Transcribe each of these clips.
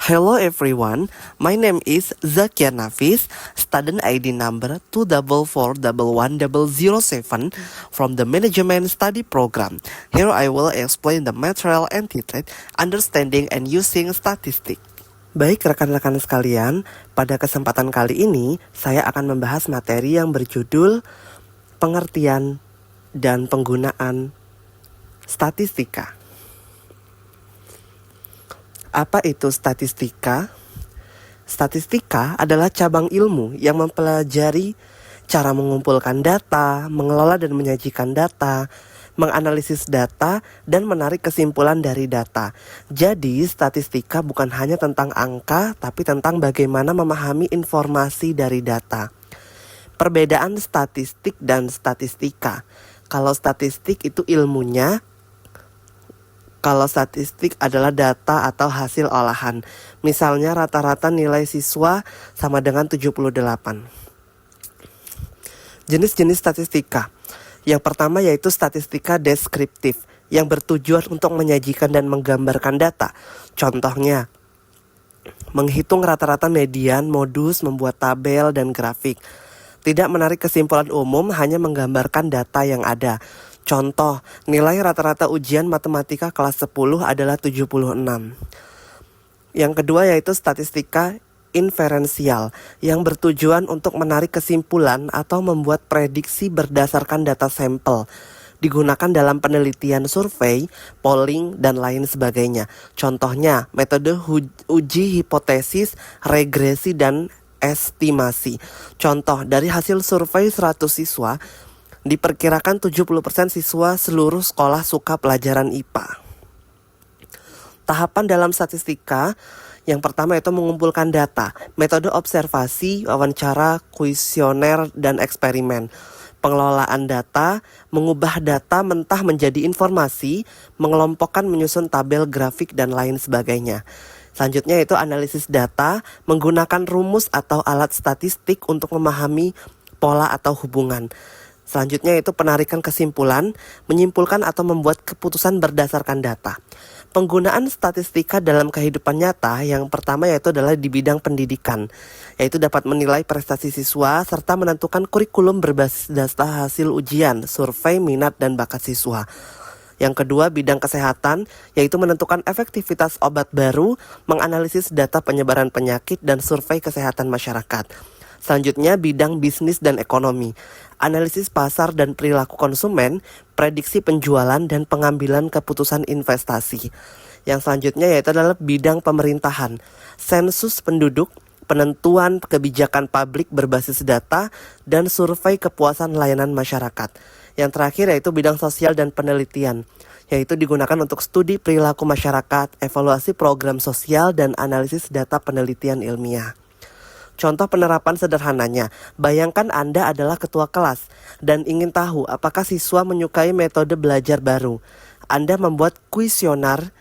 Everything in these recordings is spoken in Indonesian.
Hello everyone, my name is Zakia Nafis, student ID number 2441107 from the Management Study Program. Here I will explain the material entitled Understanding and Using Statistics. Baik rekan-rekan sekalian, pada kesempatan kali ini saya akan membahas materi yang berjudul pengertian dan penggunaan statistika. Apa itu statistika? Statistika adalah cabang ilmu yang mempelajari cara mengumpulkan data, mengelola dan menyajikan data, menganalisis data, dan menarik kesimpulan dari data. Jadi, statistika bukan hanya tentang angka, tapi tentang bagaimana memahami informasi dari data. Perbedaan statistik dan statistika. Kalau statistik itu ilmunya, kalau statistik adalah data atau hasil olahan. Misalnya rata-rata nilai siswa sama dengan 78. Jenis-jenis statistika. Yang pertama yaitu statistika deskriptif, yang bertujuan untuk menyajikan dan menggambarkan data. Contohnya, menghitung rata-rata median, modus, membuat tabel dan grafik. Tidak menarik kesimpulan umum, hanya menggambarkan data yang ada. Contoh, nilai rata-rata ujian matematika kelas 10 adalah 76. Yang kedua yaitu statistika inferensial, yang bertujuan untuk menarik kesimpulan atau membuat prediksi berdasarkan data sampel. Digunakan dalam penelitian survei, polling, dan lain sebagainya. Contohnya, metode uji hipotesis, regresi, dan estimasi. Contoh, dari hasil survei 100 siswa, diperkirakan 70% siswa seluruh sekolah suka pelajaran IPA. Tahapan dalam statistika, yang pertama itu mengumpulkan data, metode observasi, wawancara, kuesioner, dan eksperimen. Pengelolaan data, mengubah data mentah menjadi informasi, mengelompokkan, menyusun tabel, grafik, dan lain sebagainya. Selanjutnya itu analisis data, menggunakan rumus atau alat statistik untuk memahami pola atau hubungan. Selanjutnya itu penarikan kesimpulan, menyimpulkan atau membuat keputusan berdasarkan data. Penggunaan statistika dalam kehidupan nyata yang pertama yaitu adalah di bidang pendidikan, yaitu dapat menilai prestasi siswa serta menentukan kurikulum berbasis data hasil ujian, survei, minat, dan bakat siswa. Yang kedua, bidang kesehatan, yaitu menentukan efektivitas obat baru, menganalisis data penyebaran penyakit, dan survei kesehatan masyarakat. Selanjutnya, bidang bisnis dan ekonomi, analisis pasar dan perilaku konsumen, prediksi penjualan, dan pengambilan keputusan investasi. Yang selanjutnya yaitu adalah bidang pemerintahan, sensus penduduk, penentuan kebijakan publik berbasis data, dan survei kepuasan layanan masyarakat. Yang terakhir yaitu bidang sosial dan penelitian, yaitu digunakan untuk studi perilaku masyarakat, evaluasi program sosial, dan analisis data penelitian ilmiah. Contoh penerapan sederhananya, bayangkan Anda adalah ketua kelas dan ingin tahu apakah siswa menyukai metode belajar baru. Anda membuat kuesioner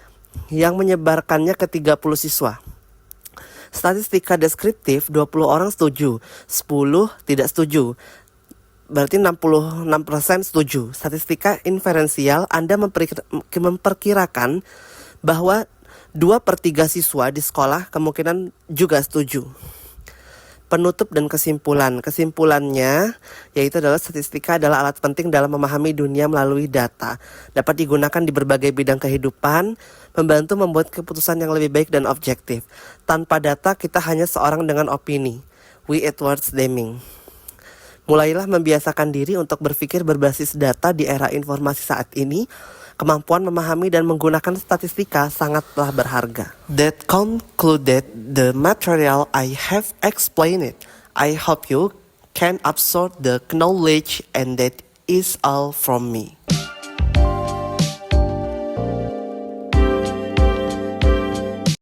yang menyebarkannya ke 30 siswa. Statistika deskriptif, 20 orang setuju, 10 tidak setuju. Berarti 66% setuju. Statistika inferensial, Anda memperkirakan bahwa 2/3 siswa di sekolah kemungkinan juga setuju. Penutup dan kesimpulan. Kesimpulannya yaitu adalah statistika adalah alat penting dalam memahami dunia melalui data. Dapat digunakan di berbagai bidang kehidupan, membantu membuat keputusan yang lebih baik dan objektif. Tanpa data kita hanya seorang dengan opini. Edward Deming. Mulailah membiasakan diri untuk berpikir berbasis data di era informasi saat ini. Kemampuan memahami dan menggunakan statistika sangatlah berharga. That concluded the material I have explained. I hope you can absorb the knowledge, and that is all from me.